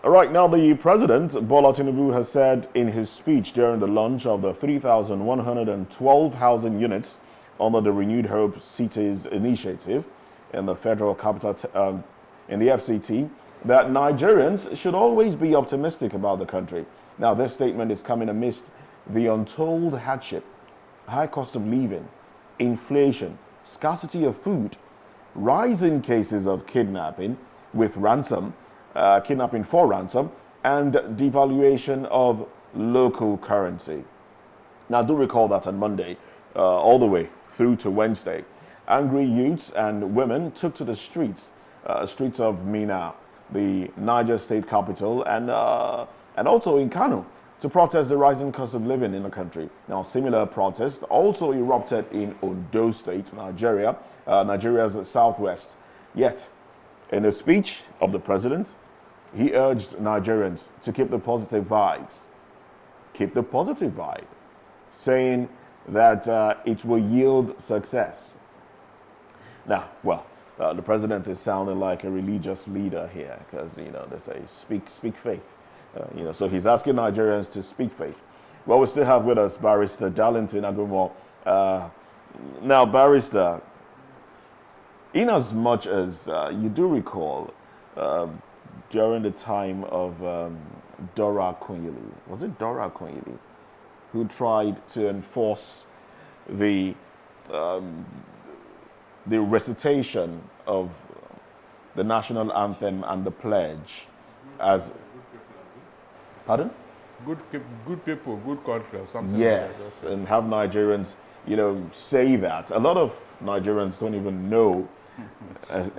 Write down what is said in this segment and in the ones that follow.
All right, now the President, Bola Tinubu, has said in his speech during the launch of the 3,112 housing units under the Renewed Hope Cities initiative in the Federal Capital, in the FCT, that Nigerians should always be optimistic about the country. Now, this statement is coming amidst the untold hardship, high cost of living, inflation, scarcity of food, rising cases of kidnapping with ransom, kidnapping for ransom, and devaluation of local currency. Now, do recall that on Monday, all the way through to Wednesday, angry youths and women took to the streets of Minna, the Niger state capital, and also in Kano, to protest the rising cost of living in the country. Now, similar protests also erupted in Ondo State, Nigeria, Nigeria's southwest. Yet, in a speech of the president, he urged Nigerians to keep the positive vibes. Keep the positive vibe, saying that it will yield success. Now, well, the president is sounding like a religious leader here because, you know, they say speak faith. You know, so he's asking Nigerians to speak faith. Well, we still have with us Barrister Darlington Agumo. Now, Barrister, in as much as you do recall, during the time of Dora Akunyili, was it Dora Akunyili, who tried to enforce the recitation of the national anthem and the pledge as... Pardon? Good people, good country, or something. Yes, like that. And have Nigerians, you know, say that. A lot of Nigerians don't even know,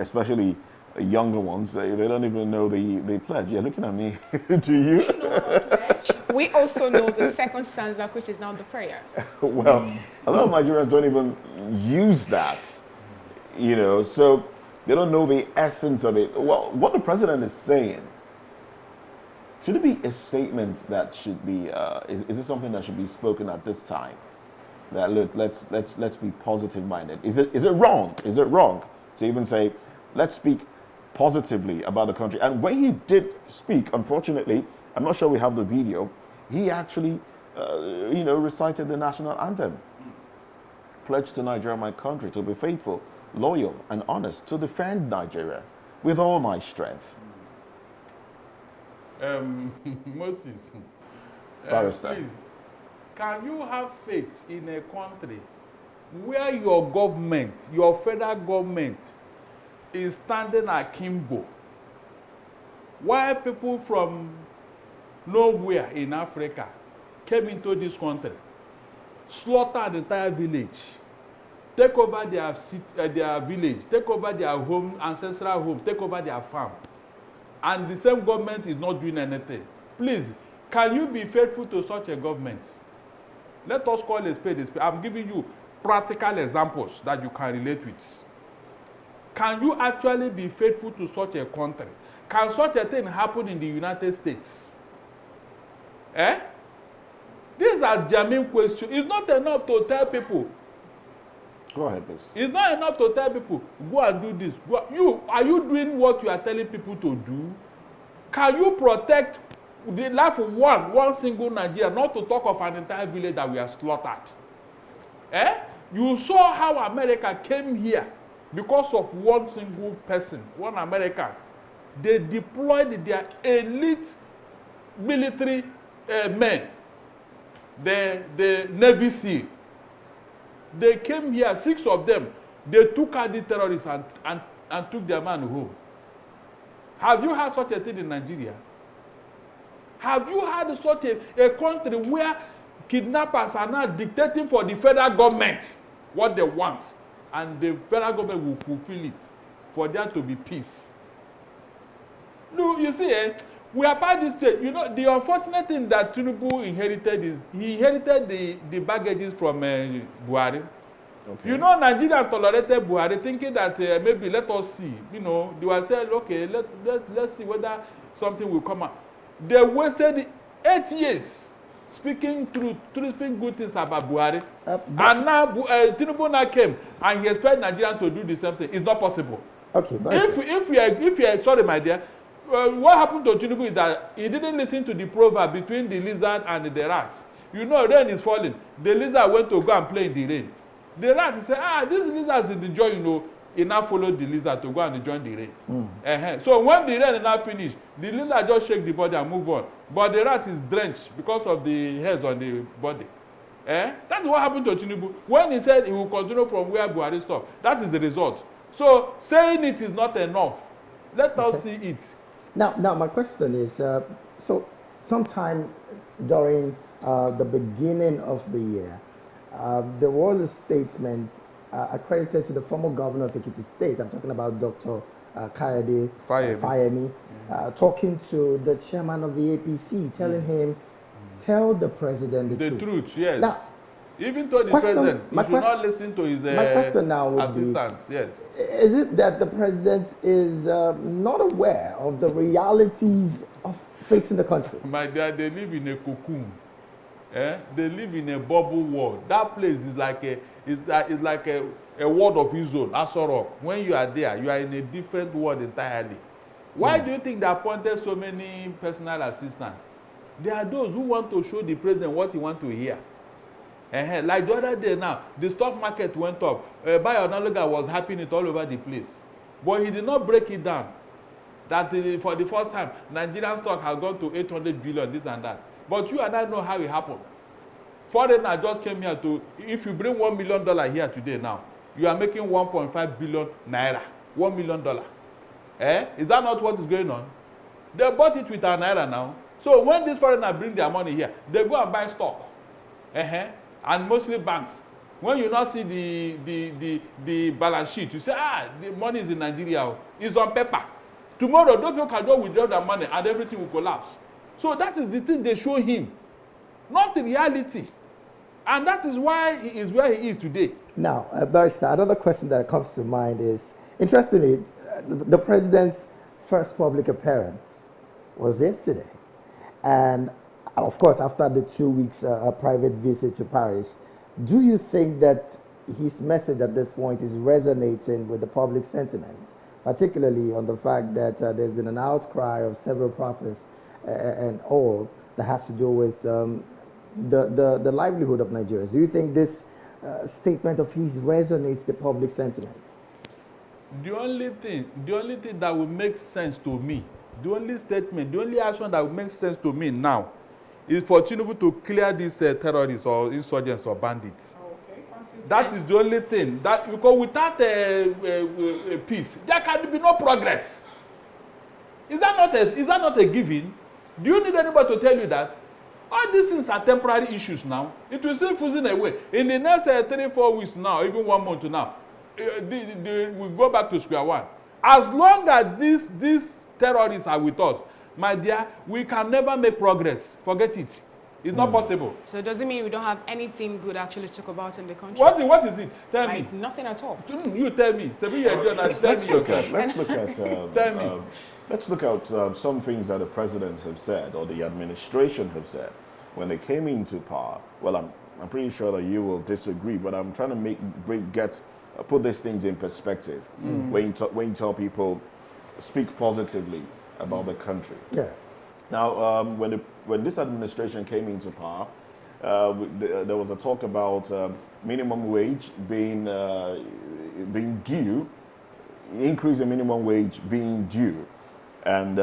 especially younger ones, they don't even know the pledge. You're looking at me. Do you? We know the pledge. We also know the second stanza, which is now the prayer. Well, a lot of Nigerians don't even use that, you know, so they don't know the essence of it. Well, what the president is saying, should it be a statement that should be, is it something that should be spoken at this time? That look, let's be positive minded. Is it wrong? Is it wrong to even say, let's speak positively about the country? And when he did speak, unfortunately, I'm not sure we have the video, he actually, you know, recited the national anthem. Pledge to Nigeria, my country, to be faithful, loyal, and honest, to defend Nigeria with all my strength. Moses, Barrister. please, can you have faith in a country where your government, your federal government, is standing akimbo, while people from nowhere in Africa came into this country, slaughtered the entire village, take over their village, take over their home, ancestral home, take over their farm, and the same government is not doing anything? Please, can you be faithful to such a government? Let us call a spade a spade. I'm giving you practical examples that you can relate with. Can you actually be faithful to such a country? Can such a thing happen in the United States? These are genuine questions. It's not enough to tell people. Go ahead, please. It's not enough to tell people, go and do this. Are you doing what you are telling people to do? Can you protect the life of one single Nigerian, not to talk of an entire village that we are slaughtered? You saw how America came here because of one single person, one American. They deployed their elite military men, the Navy SEAL. They came here, 6 of them. They took out the terrorists and took their man home. Have you had such a thing in Nigeria? Have you had such a country where kidnappers are now dictating for the federal government what they want, and the federal government will fulfill it for there to be peace? No, you see, we are by this stage. You know, the unfortunate thing that Tinubu inherited is he inherited the baggages from Buhari. Okay. You know, Nigeria tolerated Buhari, thinking that maybe let us see. You know, they were saying, okay, let's see whether something will come out. They wasted 8 years speaking truth, speaking good things about Buhari. And now Tinubu now came and he expected Nigeria to do the same thing. It's not possible. Okay, if you are sorry, my dear, what happened to Tinubu is that he didn't listen to the proverb between the lizard and the rat. You know, rain is falling. The lizard went to go and play in the rain. The rat said, this lizard is enjoying, you know. He now followed the lizard to go and join the rain. So when the rain is now finished, the lizard just shake the body and move on. But the rat is drenched because of the hairs on the body. That's what happened to Tinubu. When he said he will continue from where Buhari stopped, that is the result. So saying it is not enough. Let us see it. Now my question is, so sometime during the beginning of the year, there was a statement accredited to the former governor of Ekiti State. I'm talking about Dr. Kayode Fayemi, talking to the chairman of the APC, telling him, tell the president the truth. Yes. Now, even to the president, he should not listen to his assistants. Yes. Is it that the president is not aware of the realities of facing the country? My dear, they live in a cocoon. They live in a bubble world. That place is like a world of his own. When you are there, you are in a different world entirely. Why do you think they appointed so many personal assistants? There are those who want to show the president what he wants to hear. Like the other day now, the stock market went up. Bayonaloga was happening all over the place. But he did not break it down. That for the first time, Nigerian stock has gone to 800 billion, this and that. But you and I know how it happened. Foreigner just came here to, if you bring $1 million here today now, you are making 1.5 billion naira. $1 million. Is that not what is going on? They bought it with our naira now. So when these foreigners bring their money here, they go and buy stock. And mostly banks. When you now see the balance sheet, you say, the money is in Nigeria. It's on paper. Tomorrow, those people can go withdraw their money and everything will collapse. So that is the thing they show him, not the reality. And that is why he is where he is today. Now, Barrister, another question that comes to mind is, interestingly, the president's first public appearance was yesterday. And of course, after the 2 weeks private visit to Paris, do you think that his message at this point is resonating with the public sentiment, particularly on the fact that there's been an outcry of several protests and all that has to do with the livelihood of Nigerians? Do you think this statement of his resonates the public sentiment? The only thing that will make sense to me, the only statement, the only action that will make sense to me now is for Tinubu to clear these terrorists or insurgents or bandits. Okay. That is the only thing. That, because without a peace, there can be no progress. Is that not a given? Do you need anybody to tell you that? All these things are temporary issues now. It will still fizzle away. In the next 3-4 weeks now, even 1 month now, we go back to square one. As long as these terrorists are with us, my dear, we can never make progress. Forget it. It's not possible. So it doesn't mean we don't have anything good actually to talk about in the country? What is it? Tell me. Nothing at all. You tell me. Let's look at some things that the president have said or the administration have said when they came into power. Well, I'm pretty sure that you will disagree, but I'm trying to put these things in perspective. When you tell people, speak positively about the country. Yeah. Now, when this administration came into power, there was a talk about minimum wage being due, increase in minimum wage being due, and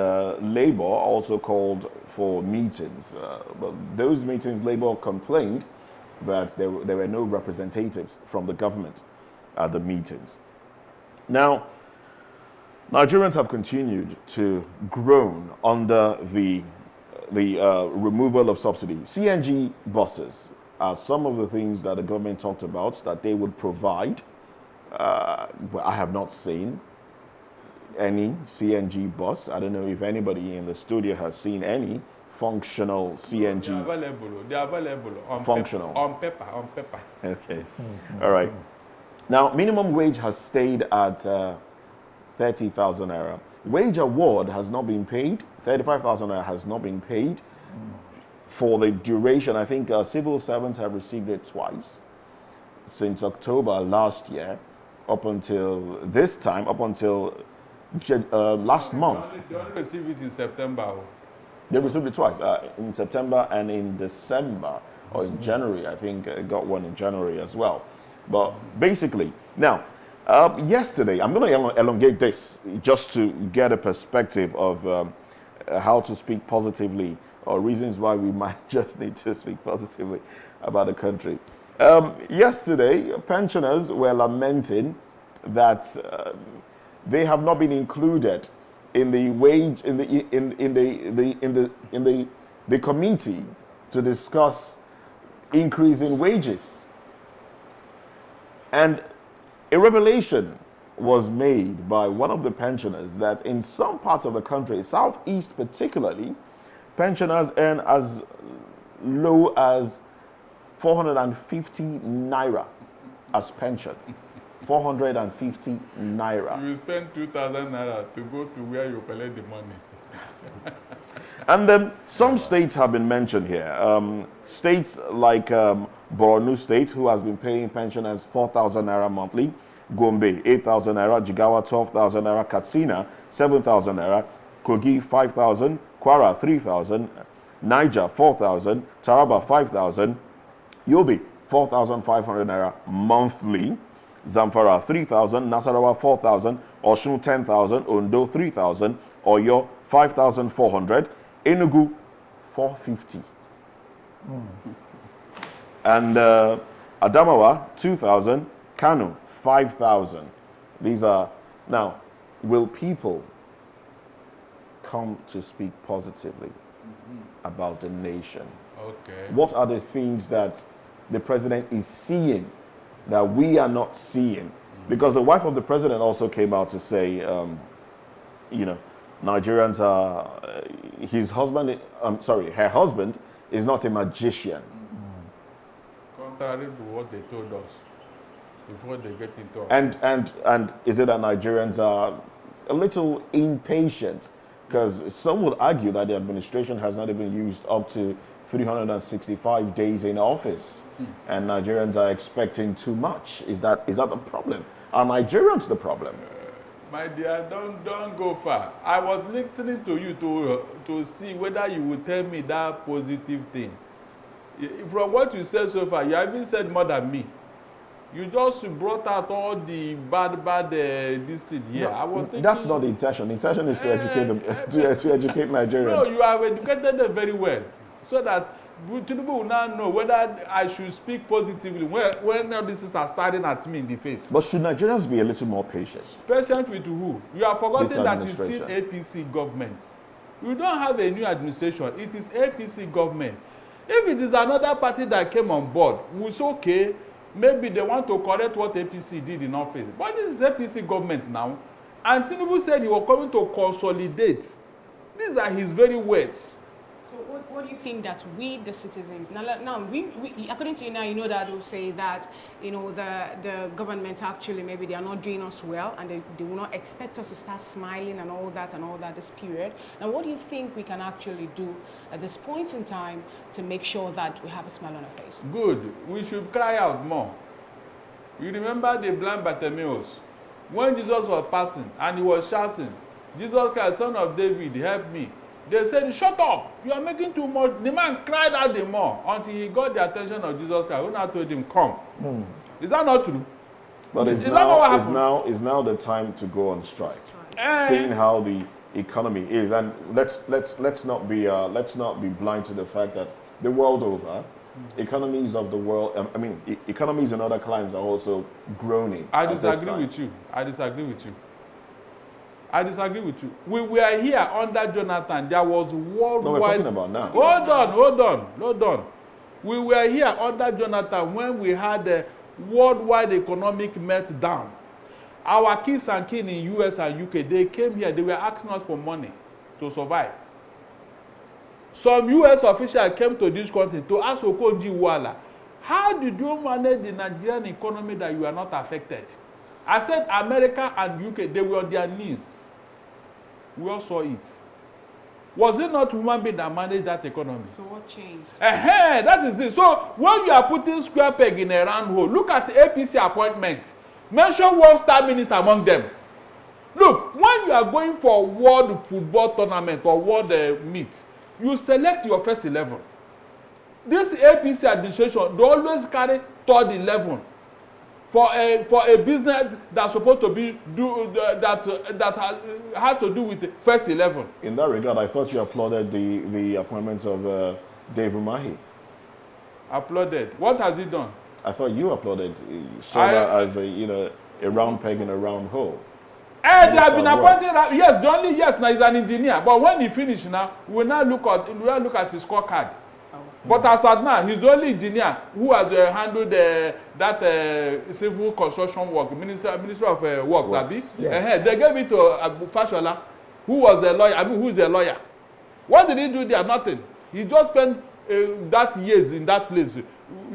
Labour also called for meetings. But those meetings, Labour complained that there were no representatives from the government at the meetings. Now, Nigerians have continued to groan under the removal of subsidy. CNG buses are some of the things that the government talked about that they would provide. But I have not seen any CNG bus. I don't know if anybody in the studio has seen any functional CNG. They are available on functional. On paper. Okay. All right. Now, minimum wage has stayed at 30,000 naira. Wage award has not been paid. 35,000 naira has not been paid for the duration. I think civil servants have received it twice since October last year, up until this time, up until last month. They only received it in September. They received it twice, in September and in December, or in January. I think I got one in January as well. But basically, now, yesterday, I'm going to elongate this just to get a perspective of how to speak positively, or reasons why we might just need to speak positively about the country. Yesterday, pensioners were lamenting that they have not been included in the wage in the committee to discuss increase in wages. And a revelation was made by one of the pensioners that in some parts of the country, Southeast particularly, pensioners earn as low as 450 naira as pension. 450 naira. You spend 2,000 naira to go to where you collect the money. And then some states have been mentioned here. States like Borno State, who has been paying pensioners 4,000 naira monthly, Gombe 8,000 naira, Jigawa 12,000 naira, Katsina 7,000 naira, Kogi 5,000, Kwara 3,000, Niger 4,000, Taraba 5,000, Yobe 4,500 naira monthly, Zamfara 3,000, Nasarawa 4,000, Osun 10,000, Ondo 3,000, Oyo 5,400, Enugu 450. And Adamawa 2,000, Kano 5,000. These are, now, will people come to speak positively about the nation? Okay. What are the things that the president is seeing that we are not seeing? Because the wife of the president also came out to say, you know, Nigerians are, her husband is not a magician. Contrary to what they told us before they get into office. And is it that Nigerians are a little impatient? Because some would argue that the administration has not even used up to 365 days in office, and Nigerians are expecting too much. Is that the problem? Are Nigerians the problem? My dear, don't go far. I was listening to you to see whether you would tell me that positive thing. From what you said so far, you haven't said more than me. You just brought out all the bad this thing here. No, I was thinking, that's not the intention. The intention is to educate them, to educate Nigerians. No, you have educated them very well, so that Tinubu will now know whether I should speak positively when all these things are staring at me in the face. But should Nigerians be a little more patient? Patient with who? You have forgotten that it's still administration. APC government. You don't have a new administration. It is APC government. If it is another party that came on board, it's okay. Maybe they want to correct what APC did in office. But this is APC government now. And Tinubu said he was coming to consolidate. These are his very words. So what do you think that we, the citizens, now we according to you now, you know that will say that, you know, the government actually maybe they are not doing us well, and they will not expect us to start smiling and all that this period. Now, what do you think we can actually do at this point in time to make sure that we have a smile on our face? Good. We should cry out more. You remember the blind Bartimaeus? When Jesus was passing and he was shouting, Jesus Christ, Son of David, help me. They said, shut up, you are making too much. The man cried out the more until he got the attention of Jesus Christ, who now told him, come. Is that not true? But is now the time to go on strike. Seeing how the economy is, and let's not be blind to the fact that the world over, economies of the world, economies in other climes are also groaning. I disagree with you. We were here under Jonathan. There was worldwide. No, we're talking about now. Hold on. We were here under Jonathan when we had a worldwide economic meltdown. Our kids and kin in US and UK, they came here. They were asking us for money to survive. Some US officials came to this country to ask Okonjo-Iweala, how did you manage the Nigerian economy that you are not affected? I said America and UK, they were on their knees. We all saw it. Was it not human being that managed that economy? So what changed? That is it. So when you are putting square peg in a round hole, look at the APC appointments. Mention one star minister among them. Look, when you are going for world football tournament or world meet, you select your first 11. This APC administration, they always carry third 11 for a business that's supposed to be that has to do with the first 11. In that regard, I thought you applauded the appointment of Dave Umahi. Applauded. What has he done? I thought you applauded. You saw that as a round peg in a round hole. They have been appointed. Yes, now he's an engineer. But when he finished now, we will now look at his scorecard. But as at now, he's the only engineer who has handled that civil construction work, Minister of Works, Abi. Yes. They gave it to Fashola, who was the lawyer. Who is the lawyer? What did he do there? Nothing. He just spent that years in that place.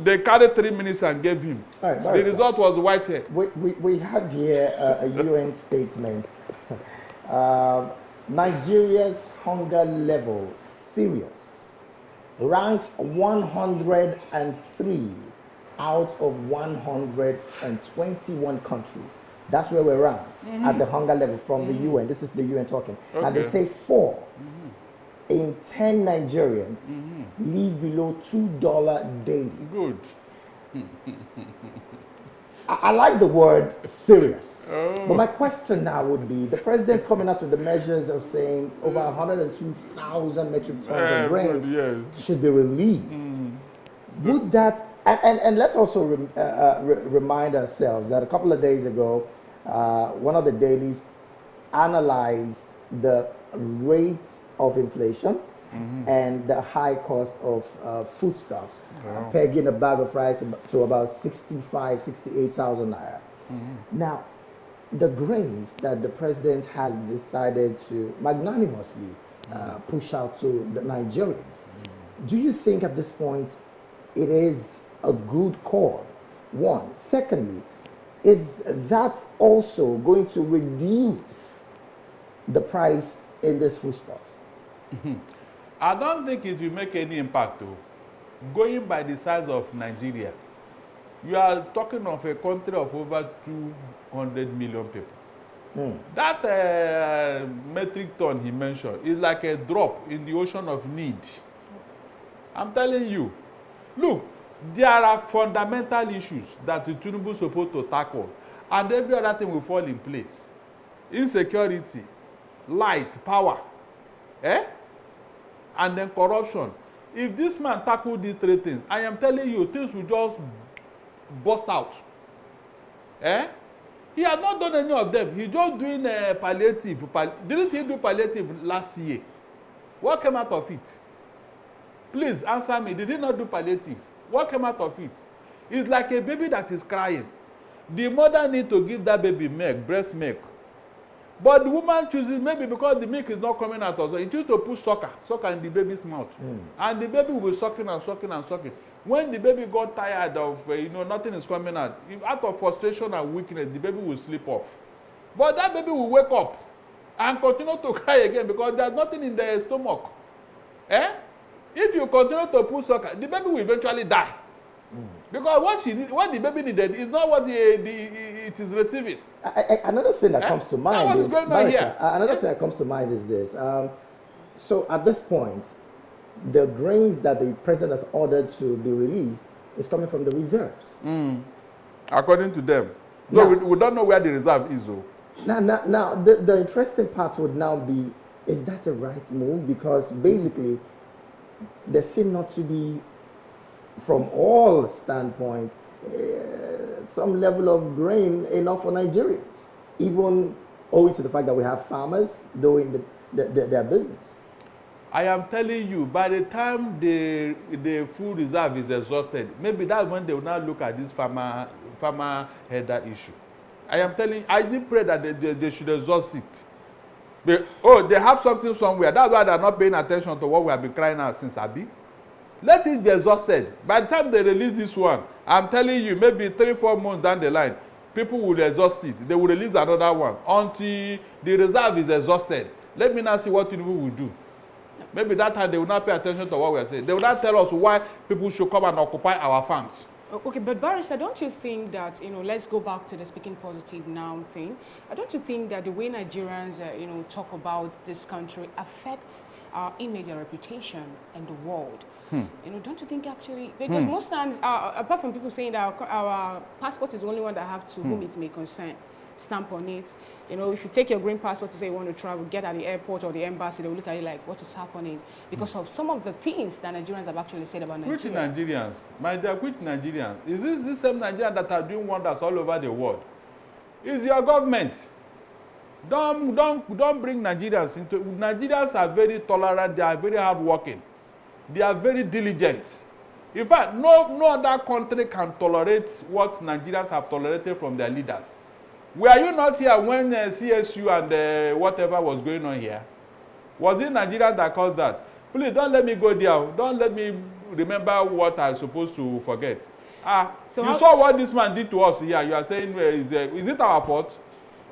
They carried 3 minutes and gave him. Right, the result was white hair. We have here a UN statement. Nigeria's hunger level, serious, ranks 103 out of 121 countries. That's where we're ranked at the hunger level from the UN. This is the UN talking. Okay. Now they say 4 in 10 Nigerians live below $2 daily. Good. I like the word serious. But my question now would be, the president's coming out with the measures of saying over 102,000 metric tons of grains should be released. Would that, and let's also remind ourselves that a couple of days ago, one of the dailies analyzed the rate of inflation and the high cost of foodstuffs, pegging a bag of rice to about 68,000 naira. Now, the grains that the president has decided to magnanimously push out to the Nigerians, do you think at this point it is a good call? One. Secondly, is that also going to reduce the price in these foodstuffs? I don't think it will make any impact though. Going by the size of Nigeria, you are talking of a country of over 200 million people. That metric ton he mentioned is like a drop in the ocean of need. I'm telling you. Look, there are fundamental issues that the Tinubu is supposed to tackle, and every other thing will fall in place. Insecurity, light, power, and then corruption. If this man tackled these 3 things, I am telling you, things will just burst out. He has not done any of them. He's just doing palliative. Didn't he do palliative last year? What came out of it? Please answer me. Did he not do palliative? What came out of it? It's like a baby that is crying. The mother needs to give that baby milk, breast milk. But the woman chooses, maybe because the milk is not coming out also, it chooses to put sucker in the baby's mouth. And the baby will be sucking and sucking and sucking. When the baby got tired of, nothing is coming out, out of frustration and weakness, the baby will sleep off. But that baby will wake up and continue to cry again because there's nothing in the stomach. If you continue to put sucker, the baby will eventually die. Because what the baby needed is not what it is receiving. Another thing that comes to mind is this. So at this point, the grains that the president has ordered to be released is coming from the reserves. According to them. No, we don't know where the reserve is though. Now the interesting part would now be, is that a right move? Because basically, there seem not to be, from all standpoints, some level of grain enough for Nigerians, even owing to the fact that we have farmers doing their business. I am telling you, by the time the food reserve is exhausted, maybe that's when they will now look at this farmer header issue. I am telling you, I did pray that they should exhaust it. But, they have something somewhere. That's why they are not paying attention to what we have been crying out since, Abi. Let it be exhausted. By the time they release this one, I'm telling you, maybe 3-4 months down the line, people will exhaust it. They will release another one until the reserve is exhausted. Let me now see what Tinubu will do. Maybe that time they will not pay attention to what we are saying. They will not tell us why people should come and occupy our farms. Okay, but Barrister, don't you think that, let's go back to the speaking positive now thing. Don't you think that the way Nigerians, talk about this country affects our image and reputation in the world? Don't you think actually, because most times, apart from people saying that our passport is the only one that have to whom it may concern, stamp on it. If you take your green passport to say you want to travel, get at the airport or the embassy, they will look at you like, what is happening? Because of some of the things that Nigerians have actually said about Nigeria. Which Nigerians? My dear, which Nigerians? Is this the same Nigerians that are doing wonders all over the world? It's your government. Don't bring Nigerians into. Nigerians are very tolerant. They are very hardworking. They are very diligent. In fact, no other country can tolerate what Nigerians have tolerated from their leaders. Were you not here when CSU and whatever was going on here? Was it Nigeria that caused that? Please don't let me go there. Don't let me remember what I'm supposed to forget. So you saw what this man did to us here. You are saying, is it our fault?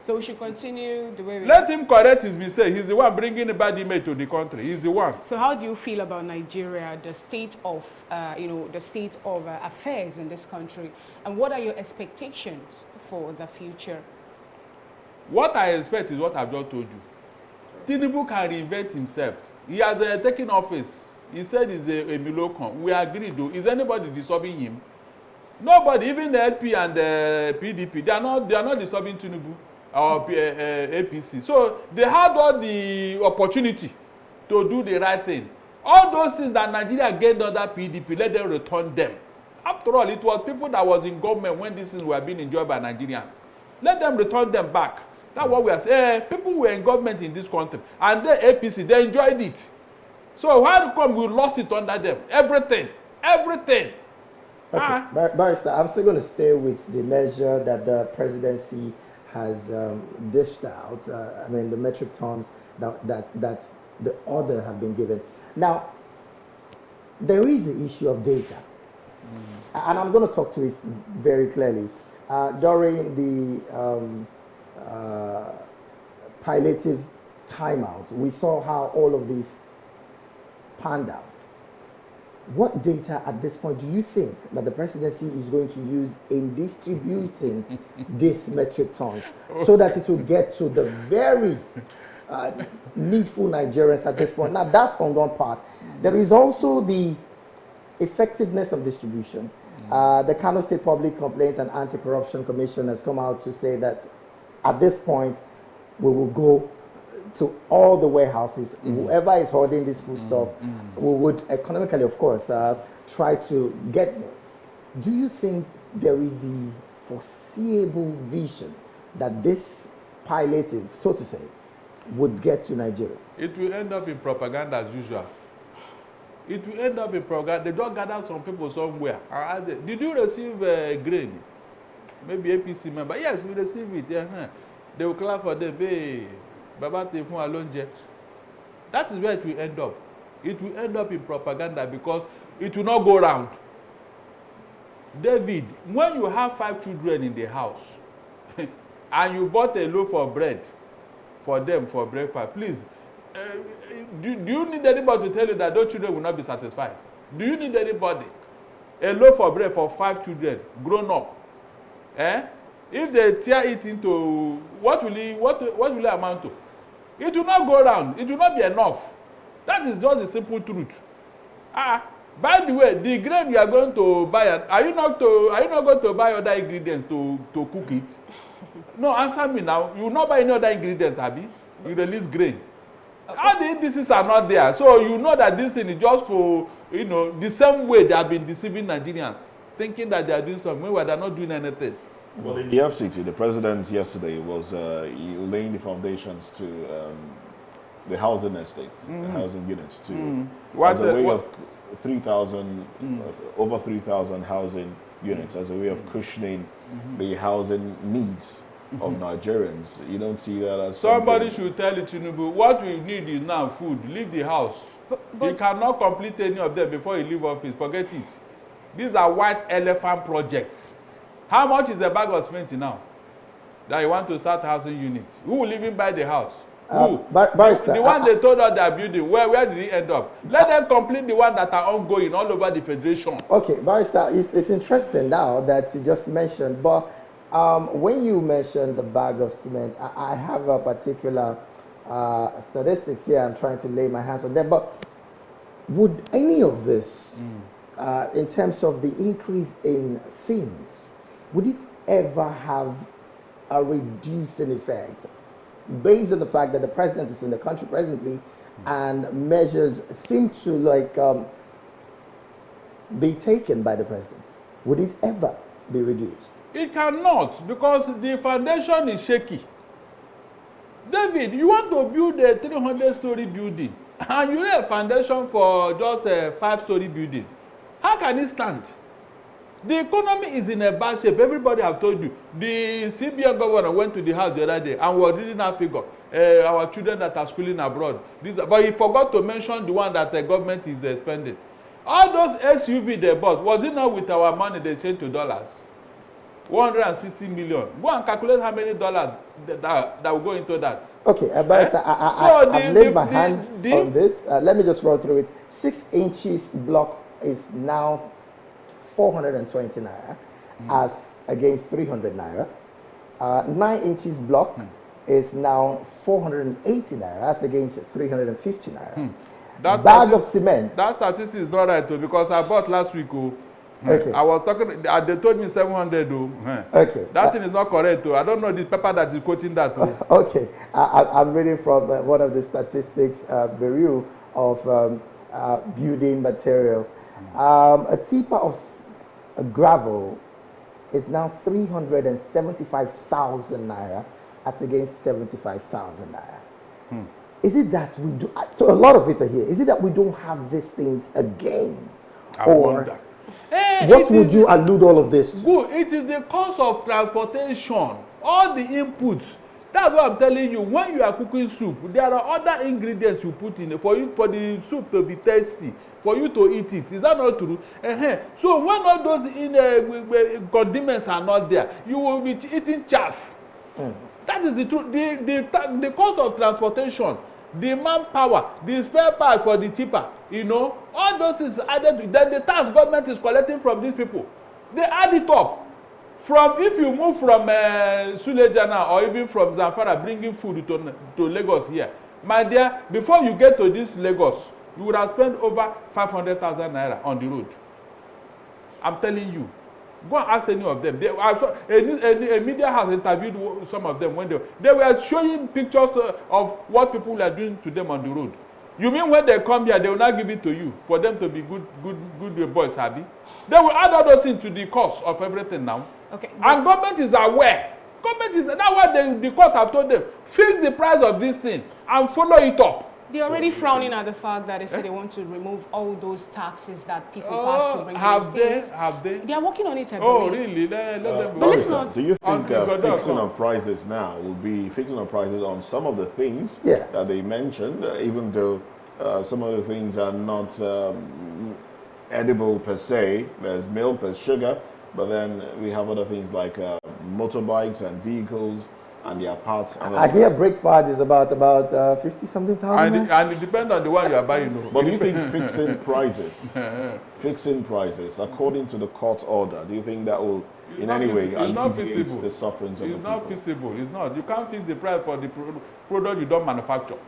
So we should continue the way we... Let him correct his mistake. He's the one bringing a bad image to the country. He's the one. So how do you feel about Nigeria, the state of, affairs in this country? And what are your expectations for the future? What I expect is what I've just told you. Tinubu can reinvent himself. He has taken office. He said he's a Milocon. We agreed though. Is anybody disturbing him? Nobody, even the LP and the PDP, they are not disturbing Tinubu or APC. So they had all the opportunity to do the right thing. All those things that Nigeria gained under PDP, let them return them. After all, it was people that was in government when these things were being enjoyed by Nigerians. Let them return them back. That's what we are saying. People were in government in this country, and the APC, they enjoyed it. So how come we lost it under them? Everything. Okay, Barrister, I'm still going to stay with the measure that the presidency has dished out. The metric tons that the order have been given. Now, there is the issue of data, and I'm going to talk to it very clearly. During the palliative timeout, we saw how all of these panned out. What data at this point do you think that the presidency is going to use in distributing these metric tons so that it will get to the very needful Nigerians at this point? Now, that's on one part. There is also the effectiveness of distribution. The Kano State Public Complaints and Anti-Corruption Commission has come out to say that at this point, we will go to all the warehouses. Whoever is holding this food stuff, we would economically, of course, try to get them. Do you think there is the foreseeable vision that this palliative, so to say, would get to Nigerians? It will end up in propaganda as usual. It will end up in propaganda. They don't gather some people somewhere. Did you receive grain? Maybe APC member. Yes, we receive it. Yeah. They will clap for them. Hey, Baba Tefun Alonje. That is where it will end up. It will end up in propaganda because it will not go round. David, when you have 5 children in the house and you bought a loaf of bread for them for breakfast, please, do you need anybody to tell you that those children will not be satisfied? Do you need anybody? A loaf of bread for 5 children, grown up. If they tear it into, what will it amount to? It will not go around. It will not be enough. That is just the simple truth. By the way, the grain you are going to buy, are you not going to buy other ingredients to cook it? No, answer me now. You will not buy any other ingredients, Abi. You release grain. All the indices are not there. So you know that this thing is just for, the same way they have been deceiving Nigerians, thinking that they are doing something when they are not doing anything. Well, in the FCT, the president yesterday was laying the foundations to the housing estates, the housing units, as a way of 3,000, over 3,000 housing units, as a way of cushioning the housing needs of Nigerians. You don't see that as somebody should tell Tinubu, what we need is now food. Leave the house. He cannot complete any of them before he leave office. Forget it. These are white elephant projects. How much is the bag of cement now that you want to start housing units? Who will even buy the house? Barrister, the one they told us they are building, where did it end up? Let them complete the one that are ongoing all over the federation. Okay, Barrister, it's interesting now that you just mentioned, but when you mentioned the bag of cement, I have a particular statistics here. I'm trying to lay my hands on them, but would any of this, in terms of the increase in things, would it ever have a reducing effect based on the fact that the president is in the country presently and measures seem to be taken by the president? Would it ever be reduced? It cannot, because the foundation is shaky. David, you want to build a 300-story building and you lay a foundation for just a 5-story building. How can it stand? The economy is in a bad shape. Everybody have told you. The CBN governor went to the house the other day and was reading that figure. Our children that are schooling abroad. But he forgot to mention the one that the government is spending. All those SUV they bought, was it not with our money they changed to dollars? 160 million. Go and calculate how many dollars that will go into that. Okay, Barrister, I've laid my hands on this. Let me just run through it. 6 inches block is now 420 naira as against 300 naira. 9 inches block is now 480 naira as against 350 naira. That bag of cement. That statistic is not right, because I bought last week. Okay. I was talking, they told me 700. Okay. That thing is not correct. I don't know the paper that is quoting that. Okay. I'm reading from one of the statistics bureau of building materials. A tipper of gravel is now 375,000 naira as against 75,000 naira. Is it that we do? So a lot of it are here. Is it that we don't have these things again? I wonder. What would you allude all of this to? Good. It is the cost of transportation, all the inputs. That's what I'm telling you. When you are cooking soup, there are other ingredients you put in it for the soup to be tasty, for you to eat it. Is that not true? So when all those condiments are not there, you will be eating chaff. That is the truth. The cost of transportation, the manpower, the spare part for the tipper, all those things added to, then the tax government is collecting from these people. They add it up. If you move from Suleja or even from Zamfara bringing food to Lagos here, my dear, before you get to this Lagos, you would have spent over 500,000 naira on the road. I'm telling you. Go and ask any of them. A media has interviewed some of them when they were showing pictures of what people are doing to them on the road. You mean when they come here, they will not give it to you for them to be good boys, Abi? They will add all those things to the cost of everything now. Okay. And government is aware. That's why the court have told them, fix the price of this thing and follow it up. They're already frowning at the fact that they say they want to remove all those taxes that people pass to bring in things. Have they? They are working on it, I believe. Oh, really? Let them but let's not. Do you think fixing of prices now will be fixing of prices on some of the things that they mentioned, even though some of the things are not edible per se? There's milk, there's sugar, but then we have other things like motorbikes and vehicles and their parts. I hear brake pad is about 50-something thousand. And it depends on the one you are buying. But do you think fixing prices, according to the court order, do you think that will in any way alleviate the sufferings of the people? It's not feasible. It's not. You can't fix the price for the product you don't manufacture.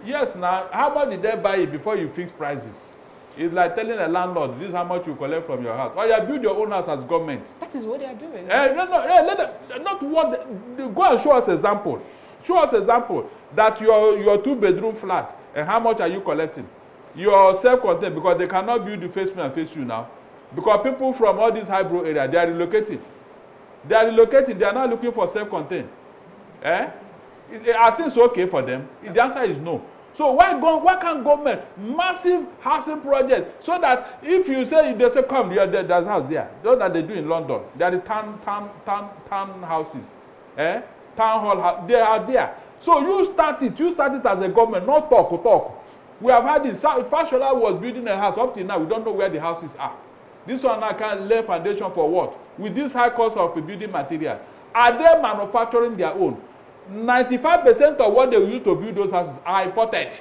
Yes, now, how much did they buy it before you fix prices? It's like telling a landlord, this is how much you collect from your house. Or you build your own house as government. That is what they are doing. Go and show us example. Show us example that your 2-bedroom flat, and how much are you collecting? Your self-contained, because they cannot build the face me and face you now. Because people from all these high-brow areas, they are relocating. They are not looking for self-contained. Are things okay for them? The answer is no. So why can't government massive housing project so that if you say they say come there's a house there, those that they do in London, they are the town houses, town hall house, they are there. So you start it as a government, not talk. We have had this. Fashola was building a house up till now. We don't know where the houses are. This one now can lay foundation for what? With this high cost of building material, are they manufacturing their own? 95% of what they use to build those houses are imported.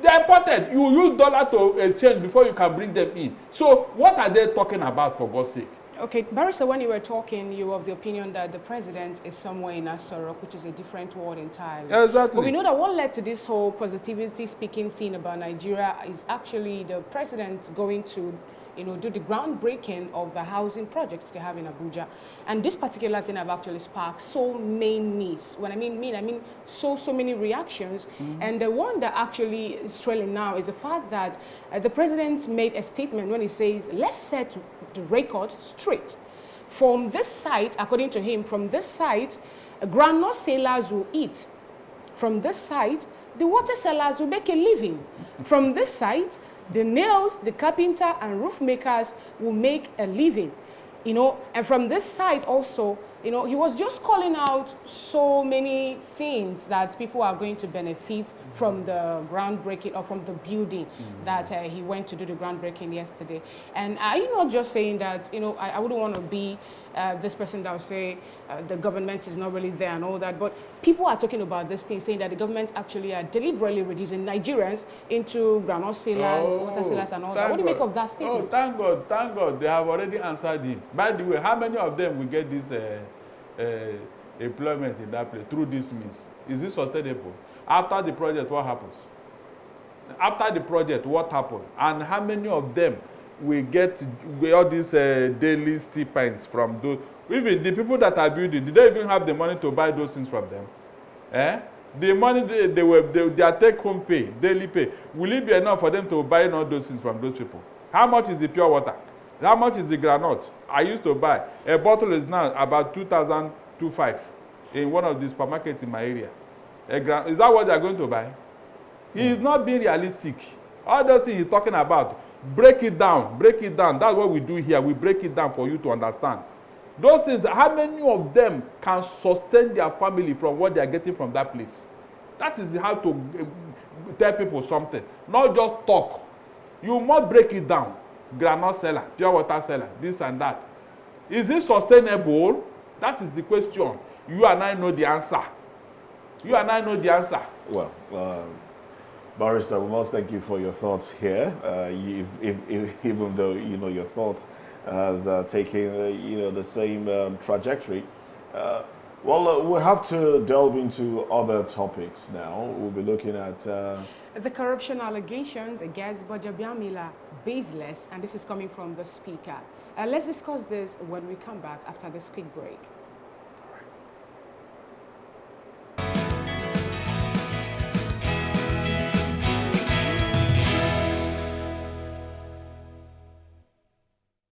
They are imported. You use dollar to exchange before you can bring them in. So what are they talking about, for God's sake? Okay, Barrister, when you were talking, you were of the opinion that the president is somewhere in Asorok, which is a different world entirely. Exactly. But we know that what led to this whole positivity speaking thing about Nigeria is actually the president going to, you know, do the groundbreaking of the housing projects they have in Abuja. And this particular thing have actually sparked so many, when I mean so many reactions. And the one that actually is trailing now is the fact that the president made a statement when he says, let's set the record straight. From this site, according to him, from this site, groundnut sailors will eat. From this site, the water sellers will make a living. From this site, the nails, the carpenter and roof makers will make a living, you know. And from this side also, you know, he was just calling out so many things that people are going to benefit from the groundbreaking or from the building that he went to do the groundbreaking yesterday. And are you not just saying that, you know, I wouldn't want to be this person that would say the government is not really there and all that, but people are talking about this thing, saying that the government actually are deliberately reducing Nigerians into groundnut sailors, water sailors and all that. What do you make of that statement? Oh, thank God, they have already answered him. By the way, how many of them will get this employment in that place through this means? Is this sustainable? After the project, what happens? After the project, what happened? And how many of them will get all these daily stipends from those? Even the people that are building, did they even have the money to buy those things from them? The money their take-home pay, daily pay, will it be enough for them to buy all those things from those people? How much is the pure water? How much is the groundnut? I used to buy. A bottle is now about 2,250 in one of the supermarkets in my area. Is that what they are going to buy? He is not being realistic. All those things he's talking about, break it down, break it down. That's what we do here. We break it down for you to understand. Those things, how many of them can sustain their family from what they are getting from that place? That is how to tell people something, not just talk. You must break it down. Groundnut seller, pure water seller, this and that. Is it sustainable? That is the question. You and I know the answer. You and I know the answer. Well, Barrister, we must thank you for your thoughts here. Even though, you know, your thoughts has taken, you know, the same trajectory. We'll have to delve into other topics now. We'll be looking at the corruption allegations against Gbajabiamila baseless, and this is coming from the speaker. Let's discuss this when we come back after this quick break.